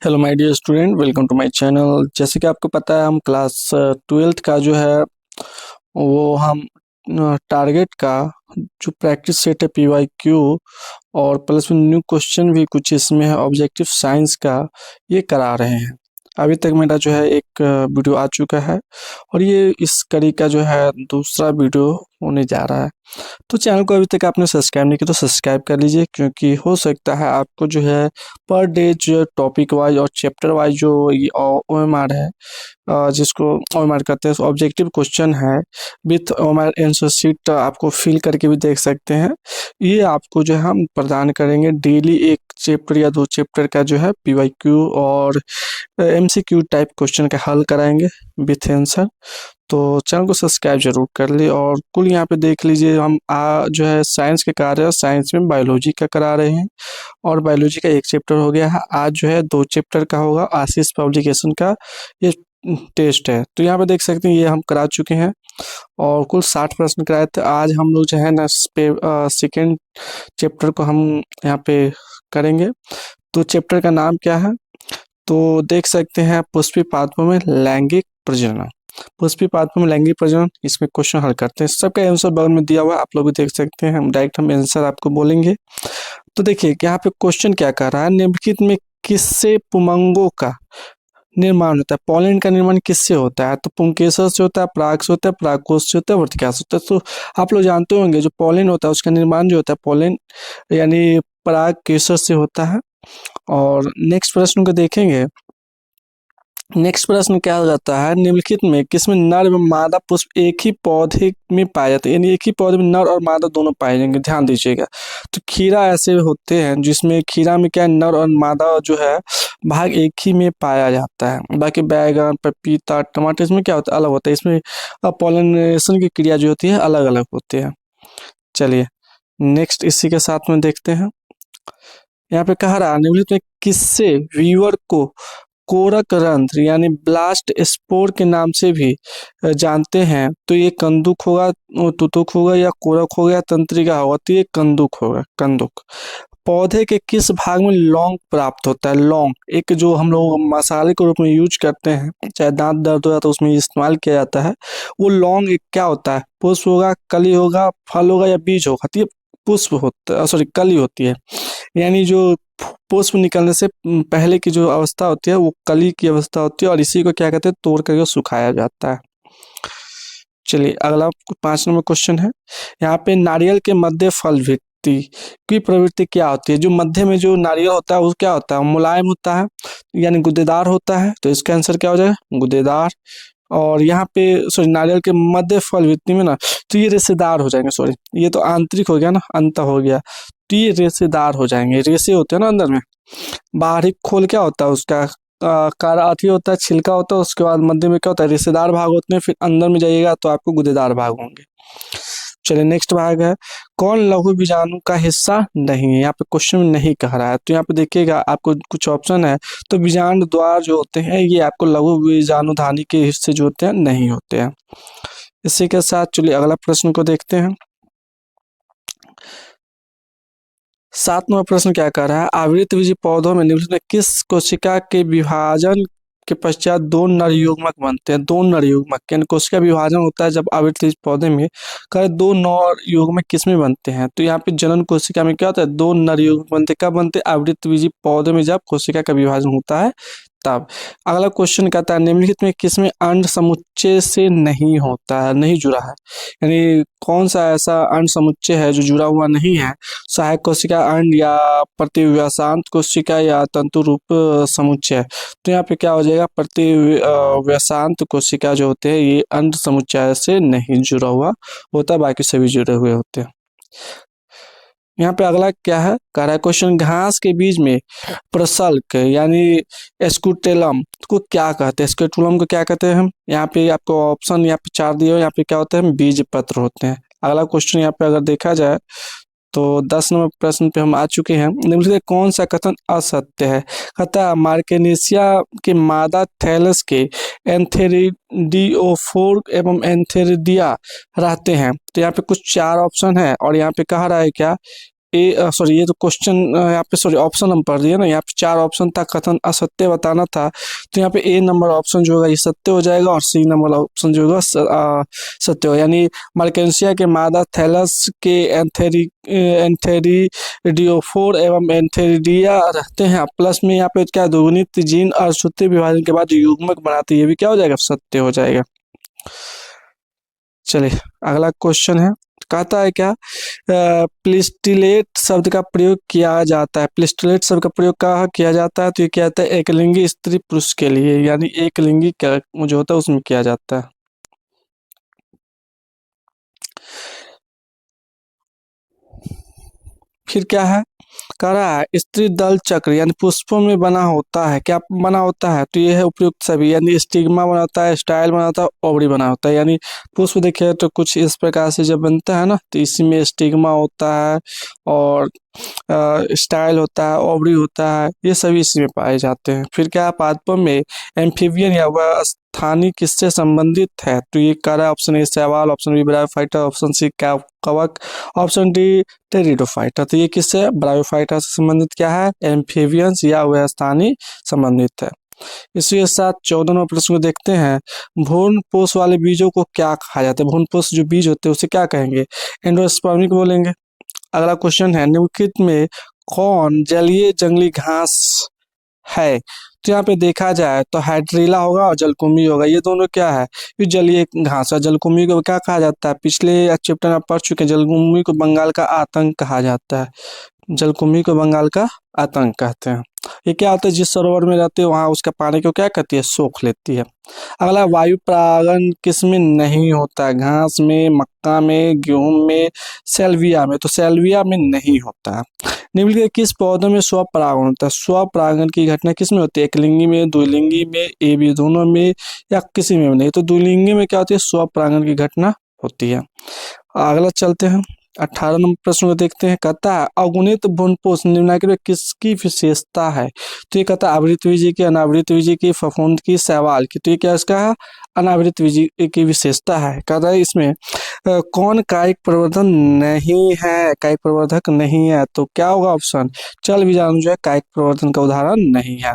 Hello my dear student, welcome to my channel. जैसे कि आपको पता है, हम क्लास 12th का जो है वो हम टारगेट का जो प्रैक्टिस सेट है PYQ और प्लस में न्यू क्वेश्चन भी कुछ इसमें है ऑब्जेक्टिव साइंस का, ये करा रहे हैं। अभी तक मेरा जो है एक वीडियो आ चुका है और ये इस कड़ी का जो है दूसरा वीडियो होने जा रहा है। तो चैनल को अभी तक आपने सब्सक्राइब नहीं किया तो सब्सक्राइब कर लीजिए, क्योंकि हो सकता है आपको जो है पर डे जो टॉपिक वाइज और चैप्टर वाइज जो OMR है, जिसको OMR कहते हैं, ऑब्जेक्टिव क्वेश्चन है विथ OMR आंसर शीट आपको फिल करके भी देख सकते हैं। ये आपको जो है हम प्रदान करेंगे डेली, एक चैप्टर या दो चैप्टर का जो है PYQ और MCQ टाइप क्वेश्चन का हल कराएंगे विथ आंसर। तो चैनल को सब्सक्राइब जरूर कर ले। और कुल यहाँ पे देख लीजिए, हम जो है साइंस के कार्य और साइंस में बायोलॉजी का करा रहे हैं और बायोलॉजी का एक चैप्टर हो गया है। आज जो है 2 चैप्टर का होगा, आशीष पब्लिकेशन का ये टेस्ट है। तो यहाँ पे देख सकते हैं ये हम करा चुके हैं और कुल 60 प्रश्न कराए थे। आज हम लोग जो है ना सेकेंड चैप्टर को हम यहाँ पे करेंगे। तो चैप्टर का नाम क्या है, तो देख सकते हैं पुष्पी पादपों में लैंगिक प्रजनन। पुष्पी पादपों में लैंगिक प्रजनन, इसमें क्वेश्चन हल करते हैं। सबका आंसर बगल में दिया हुआ है, आप लोग भी देख सकते हैं। हम डायरेक्ट आंसर आपको बोलेंगे। तो देखिए यहाँ पे क्वेश्चन क्या कर रहा है, निम्नलिखित में किससे पुमंगों का निर्माण होता है? पॉलन का निर्माण किससे होता है? तो पुंकेसर से होता है, पराग से होता है, परागकोश से होता है, वर्तिका से होता है। तो आप लोग जानते होंगे जो पॉलन होता है उसका निर्माण जो होता है पॉलन यानी पराग केसर से होता है। और नेक्स्ट प्रश्न को देखेंगे। नेक्स्ट प्रश्न क्या रहता है, निम्नलिखित में किसमें नर एवं मादा पुष्प एक ही पौधे में पाए जाते हैं? यानी एक ही पौधे में नर और मादा दोनों पाए जाएंगे, ध्यान दीजिएगा। तो खीरा ऐसे होते हैं जिसमें खीरा में क्या है, नर और मादा जो है भाग एक ही में पाया जाता है। बाकी बैगन, पपीता, टमाटर इसमें क्या होता है, अलग होता है। इसमें पॉलिनेशन की क्रिया जो होती है अलग अलग होती है। चलिए नेक्स्ट इसी के साथ में देखते हैं। यहाँ पे कह रहा है निम्नलिखित में किससे वीवर को कोरक रंध्र यानी ब्लास्ट स्पोर के नाम से भी जानते हैं? तो ये कंदुक होगा, तुतुक होगा, या कोरक होगा, या तंत्रिका होगा? तो ये कंदुक होगा, कंदुक। पौधे के किस भाग में लौंग प्राप्त होता है? लौंग एक जो हम लोग मसाले के रूप में यूज करते हैं, चाहे दांत दर्द होता है तो उसमें इस्तेमाल किया जाता है। वो लौंग एक क्या होता है? पुष्प होगा, कली होगा, फल होगा, या बीज होगा? तो ये पुष्प होता है, सॉरी कली होती है। यानी जो पुष्प निकलने से पहले की जो अवस्था होती है वो कली की अवस्था होती है और इसी को क्या कहते हैं, तोड़ करके सुखाया जाता है। चलिए अगला 5 नंबर क्वेश्चन है। यहाँ पे नारियल के मध्य फल वृत्ति की प्रवृत्ति क्या होती है? जो मध्य में जो नारियल होता है वो क्या होता है, मुलायम होता है यानी गुद्देदार होता है। तो इसका आंसर क्या हो जाएगा, गुद्देदार। और यहाँ पे सॉरी नारियल के मध्य फल वृत्ति में ना, तो ये रेशेदार हो जाएंगे। सॉरी ये तो आंतरिक हो गया ना, अंत हो गया। तो ये रेशेदार हो जाएंगे, रेशे होते हैं ना अंदर में। बाहरी खोल क्या होता है उसका, कारा अथी होता है, छिलका होता है। उसके बाद मध्य में क्या होता है, रेशेदार भाग होते हैं। फिर अंदर में जाइएगा तो आपको गुदेदार भाग होंगे। चलिए नेक्स्ट भाग है, कौन लघु बीजाणु का हिस्सा नहीं है? यहाँ पे क्वेश्चन में नहीं कह रहा है, तो यहाँ पे देखिएगा आपको कुछ ऑप्शन है। तो बीजाणु द्वार जो होते हैं ये आपको लघु बीजाणुधानी के हिस्से जो होते हैं नहीं होते हैं। इसी के साथ चलिए अगला प्रश्न को देखते हैं। 7 नंबर प्रश्न क्या कर रहा है, आवृतबीजी पौधों में निम्नलिखित में किस कोशिका के विभाजन के पश्चात 2 नर युग्मक बनते हैं? 2 नर युग्मक यानी कोशिका विभाजन होता है जब आवृतबीज पौधे में, कर 2 नर युग्मक किसमें बनते हैं? तो यहाँ पे जनन कोशिका में क्या होता है, 2 नर युग्मक बनते। कब बनते? आवृतबीजी पौधे में जब कोशिका का विभाजन होता है तब। अगला क्वेश्चन कहता है निम्नलिखित में किसमें अंड समुच्चय से नहीं होता है, नहीं जुड़ा है? यानी कौन सा ऐसा अंड समुच्चय है जो जुड़ा हुआ नहीं है? सहायक कोशिका अंड, या प्रतिव्यासांत कोशिका, या तंतु रूप समुच्चय? तो यहाँ पे क्या हो जाएगा, प्रतिव्यासांत कोशिका जो होते हैं ये अंड समुच्चय से नहीं जुड़ा हुआ होता, बाकी सभी जुड़े हुए होते हैं। यहाँ पे अगला क्या है, कह रहा है क्वेश्चन, घास के बीज में प्रसल्क यानी एस्कुटेलम को क्या कहते हैं? एस्कुटेलम को क्या कहते हैं हम? यहाँ पे आपको ऑप्शन यहाँ पे 4 दिए हो। यहाँ पे क्या होते हैं, बीज पत्र होते हैं। अगला क्वेश्चन यहाँ पे अगर देखा जाए तो 10 नंबर प्रश्न पे हम आ चुके हैं। निम्नलिखित में कौन सा कथन असत्य है? कहता है मार्केनेसिया के मादा थैलस के एंथेरिडियोफोर एवं एंथेरिडिया रहते हैं। तो यहाँ पे कुछ 4 ऑप्शन है और यहाँ पे कह रहा है क्या, सॉरी ये तो क्वेश्चन यहाँ पे सॉरी ऑप्शन हम पढ़ दिए ना, यहाँ पे 4 ऑप्शन था, कथन असत्य बताना था, तो यहाँ पे ए नंबर ऑप्शन जो होगा ये सत्य हो जाएगा और सी नंबर ऑप्शन जो होगा सत्य हो, यानी मर्केंसिया के मादा थैलस के एंथेरिडियोफोर एवं एंथेरिडिया रहते हैं। प्लस में यहाँ पे क्या दुगुनित जीन और सूत्रीय विभाजन के बाद युग्मक बनाते हैं, ये भी क्या हो जाएगा, सत्य हो जाएगा। चलिए अगला क्वेश्चन है, कहता है क्या प्लिस्टिलेट शब्द का प्रयोग किया जाता है, प्लिस्टिलेट शब्द का प्रयोग कहाँ किया जाता है, तो ये क्या होता है, एकलिंगी स्त्री पुरुष के लिए, यानी एकलिंगी जो होता है उसमें किया जाता है। फिर क्या है, कह रहा है स्त्री दल चक्र यानी पुष्पों में बना होता है, क्या बना होता है, तो ये है उपयुक्त सभी, यानी स्टिग्मा बना होता है, स्टाइल बना होता है, ओवरी बना होता है। यानी पुष्प देखिए तो कुछ इस प्रकार से जब बनता है ना, तो इसी में स्टिग्मा होता है और स्टाइल होता है, ओवरी होता है, ये सभी इसी में पाए जाते हैं। फिर क्या पादपों में एम्फीबियन या वह स्थानीय किससे संबंधित है, तो ये कह रहा है ऑप्शन ए शैवाल, option B bryophyta, option C कवक, ऑप्शन डी टेरिडोफाइटा। तो ये किससे, ब्रायोफाइटा से संबंधित क्या है, एम्फीबियंस या वह स्थानीय संबंधित है। इसी के साथ 14वां प्रश्न को देखते हैं, भ्रूण पोष वाले बीजों को क्या कहा जाता है, भ्रूण पोष जो बीज होते हैं उसे क्या कहेंगे, एंडोस्पर्मिक बोलेंगे। अगला क्वेश्चन है, निम्नलिखित में कौन जलीय जंगली घास है, तो यहाँ पे देखा जाए तो हाइड्रीला होगा और जलकुंभी होगा, ये दोनों क्या है, ये जलीय घास है। जलकुंभी को क्या कहा जाता है, पिछले चैप्टर में पढ़ चुके हैं, जलकुंभी को बंगाल का आतंक कहा जाता है, जलकुंभी को बंगाल का आतंक कहते हैं। ये क्या होता है, जिस सरोवर में रहती है वहाँ उसका पानी को क्या करती है, सोख लेती है। अगला, वायु परागन किसमें नहीं होता है, घास में, मक्का में, गेहूं में, सेल्विया में, तो सेल्विया में नहीं होता है। निम्नलिखित किस पौधे में स्वपरागन होता है, स्वपरागन की घटना किस में होती है, एकलिंगी में, द्विलिंगी में, ए बी दोनों में, या किसी में नहीं, तो द्विलिंगी में क्या होती है, स्वपरागन की घटना होती है। अगला चलते हैं, 18 नंबर प्रश्न को देखते हैं, कहता है अगुणित भ्रूणपोष निम्नलिखित में किसकी विशेषता है, तो ये कहता है आवृत बीजी की, अनावृत बीजी की, फफूंद की, शैवाल की, तो ये क्या इसका है, अनावृत बीजी की विशेषता है। कहता है इसमें कौन कायिक प्रवर्धन नहीं है, कायिक प्रवर्धक नहीं है, तो क्या होगा ऑप्शन, चल बीजाणु जो है कायिक प्रवर्धन का उदाहरण नहीं है।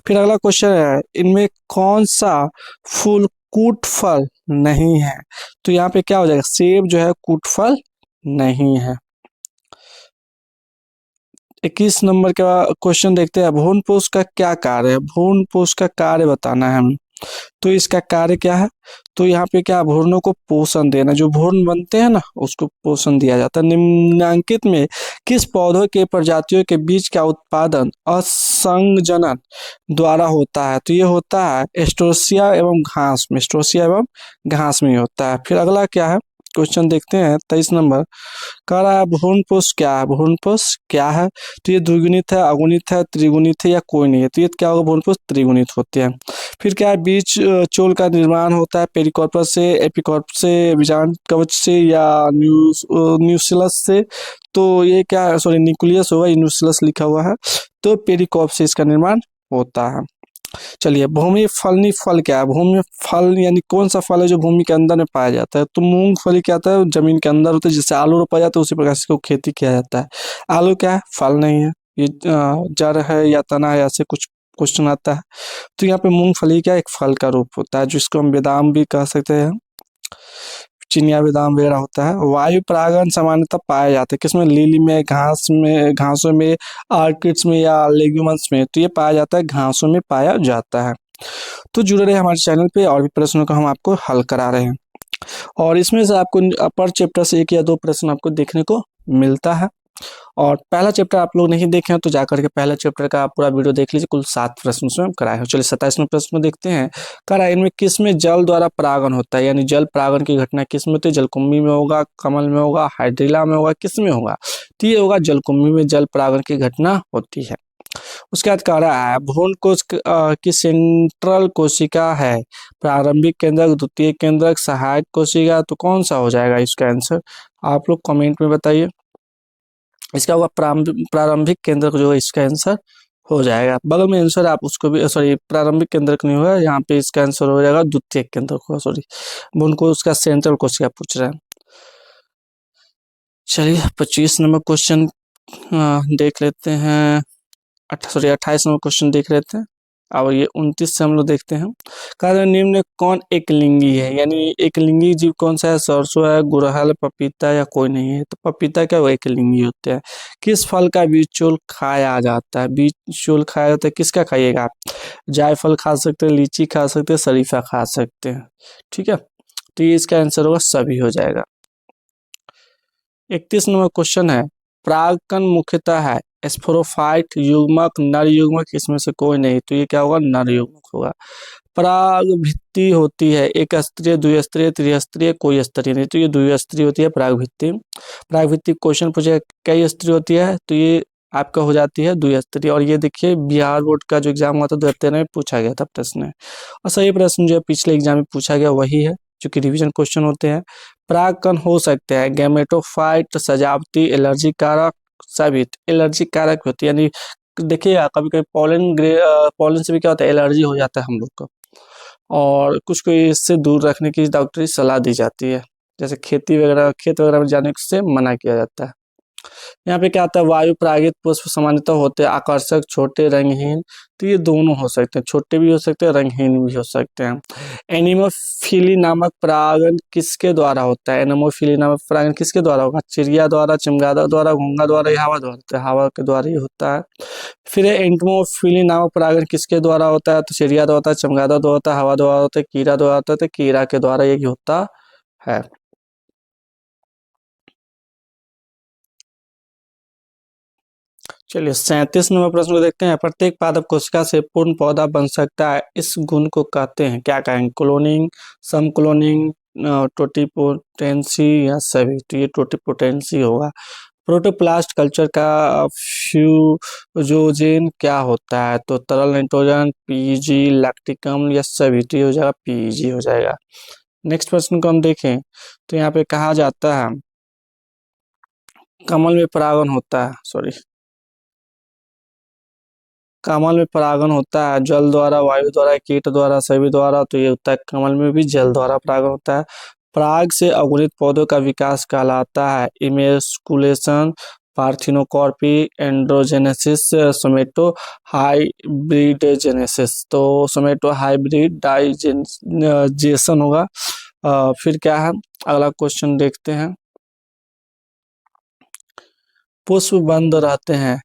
फिर अगला क्वेश्चन है, इनमें कौन सा फूल कूट फल नहीं है, तो यहाँ पे क्या हो जाएगा, सेब जो है कूट फल नहीं है। 21 नंबर का क्वेश्चन देखते हैं, भ्रूणपोष का क्या कार्य है, भ्रूणपोष का कार्य बताना है हमें, तो इसका कार्य क्या है, तो यहाँ पे क्या, भ्रूणों को पोषण देना, जो भ्रूण बनते हैं ना उसको पोषण दिया जाता है। निम्नलिखित में किस पौधों के प्रजातियों के बीज का उत्पादन असंजनन द्वारा होता है, तो ये होता है एस्ट्रोसिया एवं घास में, एस्ट्रोसिया एवं घास में होता है। फिर अगला क्या है, क्वेश्चन देखते हैं 23 नंबर, कह रहा है भ्रूणपोष क्या है, भ्रूणपोष क्या है, तो ये द्विगुणित है, अगुणित है, त्रिगुणित है, या कोई नहीं है, तो ये क्या होगा, भ्रूणपोष त्रिगुणित होते हैं। फिर क्या है, बीज चोल का निर्माण होता है पेरिकॉर्पस से, एपिकॉर्पस से, बीजांड कवच से, या न्यूक्लियस से, तो ये क्या है, सॉरी न्यूक्लियस होगा, न्यूक्लियस लिखा हुआ है, तो पेरिकॉर्प से इसका निर्माण होता है। चलिए, भूमि फलनी फल क्या है, भूमि फल यानी कौन सा फल है जो भूमि के अंदर में पाया जाता है, तो मूंगफली क्या होता है, जमीन के अंदर होता है, जिससे आलू रोपा जाता है उसी प्रकार से इसको खेती किया जाता है। आलू क्या है, फल नहीं है, ये जड़ है या तना है, ऐसे कुछ क्वेश्चन आता है। तो यहाँ पे मूंगफली क्या एक फल का रूप होता है, जिसको हम बादाम भी कह सकते हैं, चिनिया बादाम वगैरह होता है। वायु परागन सामान्यतः पाए जाते हैं किसमें, लिली में, घास में, घासों में, ऑर्किड्स में, या लेग्यूमस में, तो ये पाया जाता है, घासों में पाया जाता है। तो जुड़े रहे हमारे चैनल पे, और भी प्रश्नों को हम आपको हल करा रहे हैं, और इसमें से आपको पर चैप्टर से 1 या 2 प्रश्न आपको देखने को मिलता है। और पहला चैप्टर आप लोग नहीं देखे हैं तो जाकर के पहला चैप्टर का आप पूरा वीडियो देख लीजिए, कुल 7 प्रश्न उसमें कराए हैं। चलिए 27वें प्रश्न में देखते हैं, करा इनमें किस में जल द्वारा परागन होता है, यानी जल परागन की घटना किस में होती है, जलकुंभी में होगा, कमल में होगा, हाइड्रीला में होगा, किस में होगा, तो ये होगा जलकुंभी में जल परागन की घटना होती है। उसके बाद कह रहा है भ्रूण कोश की सेंट्रल कोशिका है, प्रारंभिक केंद्रक, द्वितीय केंद्रक, सहायक कोशिका, तो कौन सा हो जाएगा इसका आंसर, आप लोग कमेंट में बताइए। इसका होगा प्रारंभिक केंद्रक जो है इसका आंसर हो जाएगा। बगल में आंसर आप उसको भी, सॉरी प्रारंभिक केंद्रक नहीं होगा, यहाँ पे इसका आंसर हो जाएगा द्वितीय केंद्रक होगा, सॉरी भ्रूण कोश उसका सेंट्रल कोशिका पूछ रहे हैं। चलिए 25 नंबर क्वेश्चन देख लेते हैं। 28 नंबर क्वेश्चन देख लेते हैं। और ये 29 से हम लोग देखते हैं। कार्य निम्न में कौन एक लिंगी है, यानी एक लिंगी जीव कौन सा है? सरसों है, गुड़हल, पपीता या कोई नहीं है? तो पपीता क्या वो एक लिंगी होते हैं। किस फल का बीज चोल खाया जाता है? बीज चोल खाया जाता है, किसका खाइएगा आप? जायफल खा सकते हैं, लीची खा सकते हैं, शरीफा खा सकते हैं। ठीक है, तो ये इसका आंसर होगा सभी हो जाएगा। 31 नंबर क्वेश्चन है, परागकण मुख्यतः है स्पोरोफाइट, युग्मक, नर युग्मक, इसमें से कोई नहीं, तो ये क्या होगा? नर युग्मक होगा। पराग भित्ति होती है एक स्तरीय, द्विस्तरीय, त्रिस्तरीय, कोई स्तरीय नहीं, तो ये द्विस्तरीय होती है पराग भित्ति। पराग भित्ति क्वेश्चन पूछे कई स्तरीय होती है, तो ये आपका हो जाती है द्विस्तरीय। और ये देखिए बिहार बोर्ड का जो एग्जाम हुआ था 2013 में पूछा गया था प्रश्न, और सही प्रश्न जो है पिछले एग्जाम में पूछा गया वही है, जो कि रिवीजन क्वेश्चन होते हैं। परागकण हो सकते हैं गैमेटोफाइट, सजावटी, एलर्जी कारक, साबित एलर्जी कारक होती है, यानी देखिए कभी कभी पॉलन से भी क्या होता है? एलर्जी हो जाता है हम लोग को, और कुछ को इससे दूर रखने की डॉक्टरी सलाह दी जाती है, जैसे खेत वगैरह में जाने से मना किया जाता है। यहाँ पे क्या आता है? वायु परागित पुष्प सामान्यतः होते हैं आकर्षक, छोटे, रंगहीन, तो ये दोनों हो सकते हैं, छोटे भी हो सकते हैं, रंगहीन भी हो सकते हैं। एनिमोफिली नामक परागण किसके द्वारा होता है? एनिमोफिली नामक परागण किसके द्वारा होगा? चिड़िया द्वारा, चमगादड़ द्वारा, घोंघा द्वारा या हवा द्वारा? तो हवा के द्वारा ही होता है। फिर एंटमोफिली नामक परागण किसके द्वारा होता है? तो चिड़िया द्वारा होता है, चमगादड़ द्वारा होता है, हवा द्वारा होता है, कीड़ा द्वारा होता है, तो कीड़ा के द्वारा ये होता है। चलिए 37 नंबर प्रश्न को देखते हैं। प्रत्येक पादप कोशिका से पूर्ण पौधा बन सकता है, इस गुण को कहते हैं, क्या कहेंगे? क्लोनिंग, सम क्लोनिंग, टोटिपोटेंसी या सभी? तो ये टोटिपोटेंसी होगा। प्रोटोप्लास्ट कल्चर का फ्यूजोजेन क्या होता है? तो तरल नाइट्रोजन, पीजी, लैक्टिक अम्ल या सभी? तो ये हो जाएगा पीजी हो जाएगा। नेक्स्ट प्रश्न को हम देखें तो यहाँ पे कहा जाता है कमल में परागण होता है, सॉरी, कमल में परागण होता है जल द्वारा, वायु द्वारा, कीट द्वारा, सभी द्वारा? तो ये होता है कमल में भी जल द्वारा परागण होता है। पराग से अगुणित पौधों का विकास कहलाता है इमेस्कुलेशन, पार्थिनोकॉर्पी, एंड्रोजेनेसिस, सोमेटो हाइब्रिडजेनेसिस। तो सोमेटो हाइब्रिडाइजेशन होगा। फिर क्या है, अगला क्वेश्चन देखते हैं। पुष्प बंद रहते हैं,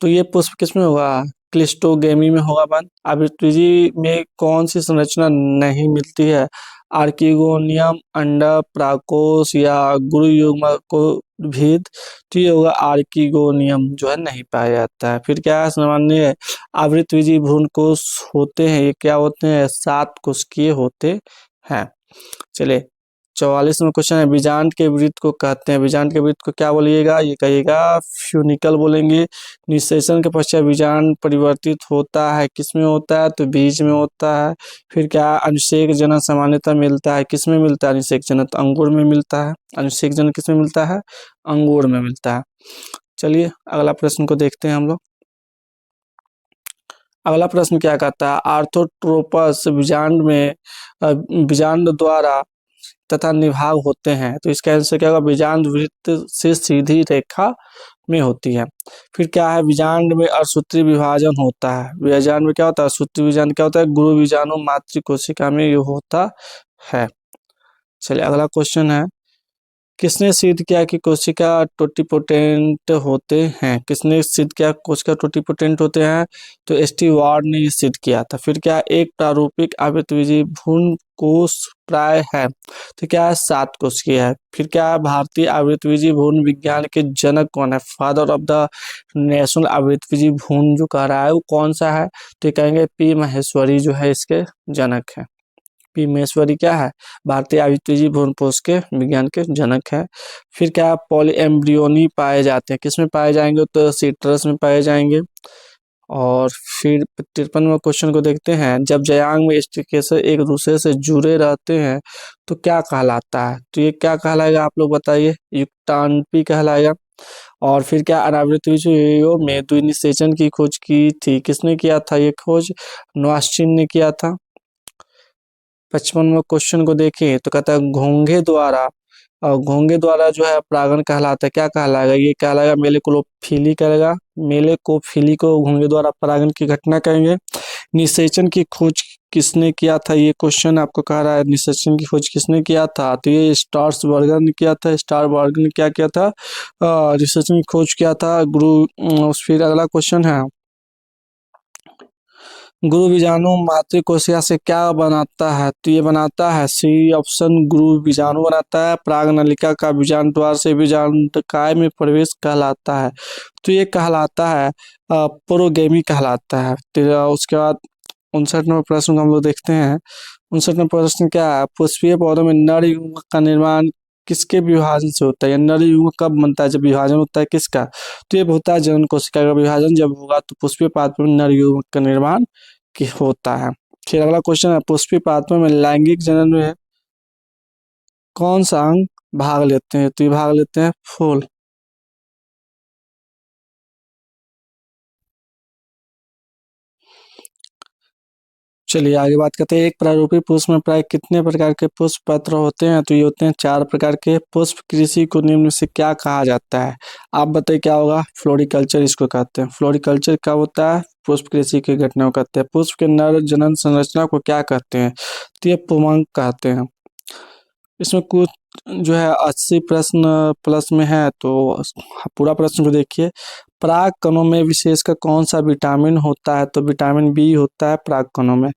तो ये पुष्प किसमें होगा? क्लिस्टोगेमी में होगा बंद। आवृत्ति में कौन सी संरचना नहीं मिलती है? आर्किगोनियम, अंडा, प्राकोष या गुरु युग्म को भेद? तो ये होगा आर्किगोनियम जो है नहीं पाया जाता है। फिर क्या है, सामान्य आवृतबीजी भ्रूणकोष होते हैं, ये क्या होते हैं? 7 कोशिकीय होते हैं। चलिए 44 में क्वेश्चन है, बीजांड के वृत्त को कहते हैं, बीजांड के वृत्त को क्या बोलिएगा? ये कहिएगा फ्यूनिकल बोलेंगे। निषेचन के पश्चात बीजांड परिवर्तित होता है, किसमें होता है? तो बीज में होता है। फिर क्या, अनुसेक जनन सामान्यतः मिलता है, किसमें मिलता है? अनुसेक जनन तो अंगूर में मिलता है। अनुसेक जनन किसमें मिलता है? अंगूर में मिलता है। चलिए अगला प्रश्न को देखते हैं हम लोग। अगला प्रश्न क्या कहता है, आर्थोट्रोपस बीजांड में बीजांड द्वारा तथा निभाग होते हैं, तो इसका आंसर क्या होगा? बीजांड वृत्त से सीधी रेखा में होती है। फिर क्या है, बीजांड में अर्धसूत्री विभाजन होता है। बीजांड में क्या होता है? सूत्री बीजांड क्या होता है? गुरु बीजाणु मातृ कोशिका में ये होता है। चलिए अगला क्वेश्चन है, किसने सिद्ध किया कि कोशिका टोटिपोटेंट होते हैं? किसने सिद्ध किया कोशिका टोटिपोटेंट होते हैं? तो स्टीवार्ड ने ये सिद्ध किया था। फिर क्या, एक प्रारूपिक आवृतबीजी भ्रूण कोश प्राय है, तो क्या है? 7 कोशिकीय है। फिर क्या है, भारतीय आवृतबीजी भ्रूण विज्ञान के जनक कौन है? फादर ऑफ द नेशनल आवृतबीजी भ्रूण जो कह रहा है वो कौन सा है? तो कहेंगे पी महेश्वरी जो है इसके जनक है। पी महेश्वरी क्या है? भारतीय आवृत्ति भ्रूणकोश के विज्ञान के जनक है। फिर क्या, पॉली एम्ब्रियोनी पाए जाते हैं, किसमें पाए जाएंगे? तो सीट्रस में पाए जाएंगे। और फिर 53वें क्वेश्चन को देखते हैं, जब जयांग में स्टिकेशन एक दूसरे से जुड़े रहते हैं तो क्या कहलाता है? तो ये क्या कहलाएगा आप लोग बताइए? युक्ताणुपी कहलाएगा। और फिर क्या, अनावृतबीजों में द्विनिषेचन की खोज की थी, किसने किया था ये खोज? नवास्चिन ने किया था। 55वें क्वेश्चन को देखें तो कहता है, घोंघे द्वारा घोंगे द्वारा जो है परागण कहलाता है, क्या कहलाएगा? ये कहलाएगा मेलेकोफिली करेगा। मेलेकोफिली को घोंगे द्वारा परागण की घटना कहेंगे। निषेचन की खोज किसने किया था? ये क्वेश्चन आपको कह रहा है निषेचन की खोज किसने किया था, तो ये स्टार्सबर्गर ने किया था। स्टारबर्गर ने क्या किया था? निषेचन की खोज किया था। फिर अगला क्वेश्चन है, गुरु बीजाणु मातृ कोशिका से क्या बनाता है? तो ये बनाता है सी ऑप्शन, गुरु बीजाणु बनाता है। पराग नलिका का बीजांड द्वार से बीजांडकाय में प्रवेश कहलाता है, तो ये कहलाता है प्रोगेमी कहलाता है। तो उसके बाद 59 प्रश्न को हम लोग देखते हैं। 59 प्रश्न क्या है? पुष्पीय पौधों में नर युग्म का निर्माण किसके विभाजन से होता है? या नर युग्म कब बनता है? जब विभाजन होता है किसका? तो ये होता है जनन कोशिका का विभाजन जब होगा तो पुष्पीय पात्र में नर युग्म का निर्माण की होता है। फिर अगला क्वेश्चन है, पुष्पीय पात्र में लैंगिक जनन में कौन सा अंग भाग लेते हैं? तो ये भाग लेते हैं फूल। चलिए आगे बात करते हैं। एक प्रारूपी पुष्प में प्राय कितने प्रकार के पुष्प पत्र होते हैं? तो ये होते हैं 4 प्रकार के। पुष्प कृषि को निम्न में से क्या कहा जाता है? आप बताइए क्या होगा? फ्लोरिकल्चर इसको कहते हैं। फ्लोरिकल्चर कब होता है? पुष्प कृषि की घटना को कहते हैं। पुष्प के नर जनन संरचना को क्या कहते हैं? तो ये पुंबक कहते हैं। इसमें कुछ जो है 80 प्रश्न प्लस में है, तो पूरा प्रश्न को देखिए। पराग कणों में विशेषकर कौन सा विटामिन होता है? तो विटामिन बी होता है पराग कणों में।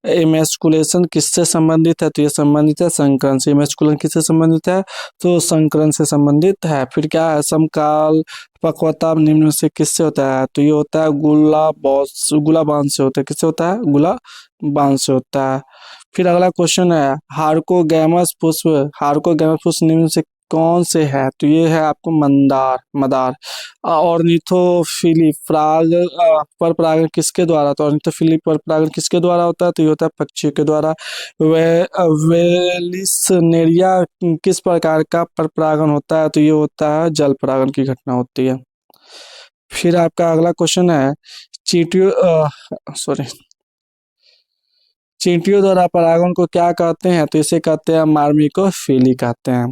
इमेस्कुलेशन किससे संबंधित है? तो ये संबंधित है संकरण से। इमेस्कुलेशन किससे संबंधित है? तो संकरण से संबंधित है। फिर क्या है? समकाल पक्वता निम्न में से किससे होता है? तो ये होता है गुलाबान से होता है। किससे होता है? गुलाबान से होता है। फिर अगला क्वेश्चन है, हार्कोगैमस पुष्प निम्न से कौन से है? तो ये है आपको मदार। ऑर्निथोफिली पर परागण किसके द्वारा? तो ऑर्निथोफिली पर परागण किसके द्वारा होता है? तो ये होता है पक्षियों के द्वारा। वेलिसनेरिया किस प्रकार का पर परागण होता है? तो ये होता है जल परागण की घटना होती है। फिर आपका अगला क्वेश्चन है, चींटियों सॉरी चींटियों द्वारा परागण को क्या कहते हैं? तो इसे कहते हैं मार्मिकोफिली कहते हैं।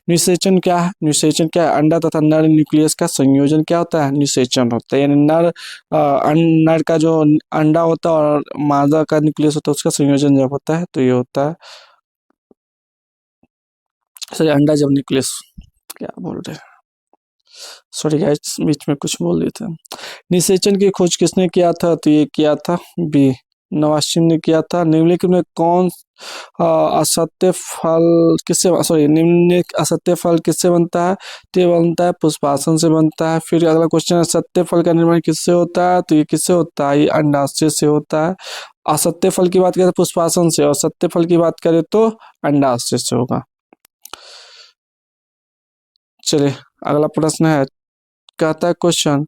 निषेचन क्या है? निषेचन क्या है? अंडा तथा नर न्यूक्लियस का संयोजन क्या होता है? निषेचन होता है। यानी नर का जो अंडा होता है और मादा का न्यूक्लियस होता है उसका संयोजन जब होता है तो ये होता है, सॉरी अंडा जब न्यूक्लियस, क्या बोल रहे हैं, सॉरी गाइस बीच में कुछ बोल दिए थे। निषेचन की खोज किसने किया था? तो ये किया था बी नवासिन ने किया था। निम्नलिखित में कौन असत्य फल किससे सॉरी निम्नलिखित असत्य फल किससे बनता है? तो ये बनता है पुष्पासन से बनता है। फिर अगला क्वेश्चन है, सत्य फल का निर्माण किससे होता है? तो ये किससे होता है? ये अंडाशय से होता है। असत्य फल की बात करें तो पुष्पासन से, और सत्य फल की बात करें तो अंडाशय से होगा। चलिए अगला प्रश्न है, कहता है क्वेश्चन,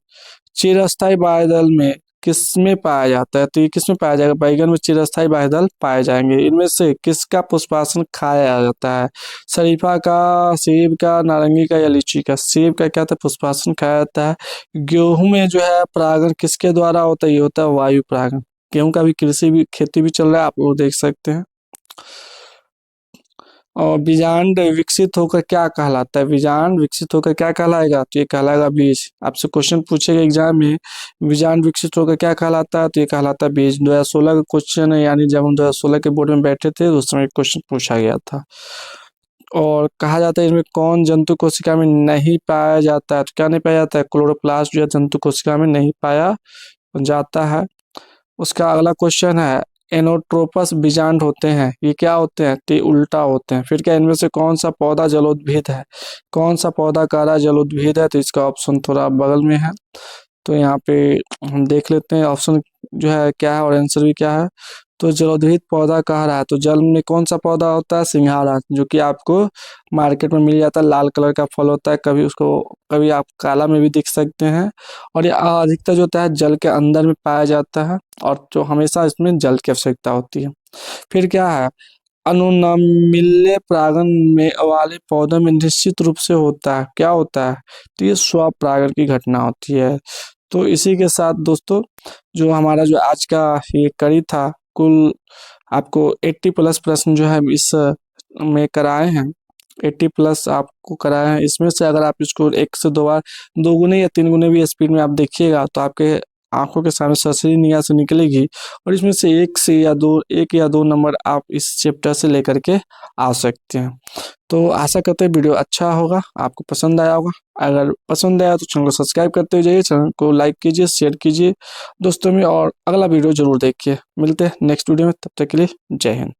चिरस्थायी बायुदल में किसमें पाया जाता है? तो ये किसमें पाया जाएगा? बैगन में चिरस्थायी बायुदल पाए जाएंगे। इनमें से किसका पुष्पासन खाया जाता है? शरीफा का, सेब का, नारंगी का या लीची का? सेब का क्या था? पुष्पासन खाया जाता है। गेहूं में जो है परागण किसके द्वारा होता है? ये होता है वायु परागण। गेहूं का भी कृषि भी खेती भी चल रहा है, आप वो देख सकते हैं। और बीजांड विकसित होकर क्या कहलाता है? बीजांड विकसित होकर क्या कहलाएगा? तो ये कहलाएगा बीज। आपसे क्वेश्चन पूछेगा एग्जाम में, बीजांड विकसित होकर क्या कहलाता है? तो ये कहलाता है बीज। 2016 का क्वेश्चन है, यानी जब हम 2016 के बोर्ड में बैठे थे तो उस समय क्वेश्चन पूछा गया था। और कहा जाता है इसमें कौन जंतु कोशिका में नहीं पाया जाता है? तो क्या नहीं पाया जाता है? क्लोरोप्लास्ट जो है जंतु कोशिका में नहीं पाया जाता है। उसका अगला क्वेश्चन है, एनोट्रोपस बीजांड होते हैं, ये क्या होते हैं? तो ये उल्टा होते हैं। फिर क्या इनमें से कौन सा पौधा जलोद्भिद है? कौन सा पौधा कारा जलोद्भिद है? तो इसका ऑप्शन थोड़ा बगल में है, तो यहाँ पे हम देख लेते हैं ऑप्शन जो है क्या है और आंसर भी क्या है। तो जलोद्भिद पौधा कह रहा है, तो जल में कौन सा पौधा होता है? सिंघाड़ा, जो कि आपको मार्केट में मिल जाता है, लाल कलर का फल होता है। कभी आप काला में भी देख सकते हैं। और ये अधिकतर जो होता है जल के अंदर में पाया जाता है, और जो हमेशा इसमें जल की आवश्यकता होती है। फिर क्या है, अनुनामिल्य परागण में वाले पौधों में निश्चित रूप से होता है, क्या होता है? तो ये स्वपरागण की घटना होती है। तो इसी के साथ दोस्तों जो हमारा जो आज का ये कड़ी था, कुल आपको 80 प्लस प्रश्न जो है इस में कराए हैं। 80+ आपको कराया है। इसमें से अगर आप इसको 1 से 2 बार 2 गुने या 3 गुने भी स्पीड में आप देखिएगा तो आपके आंखों के सामने सरसरी निगाह से निकलेगी और इसमें से 1 या 2 नंबर आप इस चैप्टर से लेकर के आ सकते हैं। तो आशा करते हैं वीडियो अच्छा होगा, आपको पसंद आया होगा। अगर पसंद आया तो चैनल को सब्सक्राइब करते हुए जाइए, चैनल को लाइक कीजिए, शेयर कीजिए दोस्तों में, और अगला वीडियो ज़रूर देखिए। मिलते हैं नेक्स्ट वीडियो में, तब तक के लिए जय हिंद।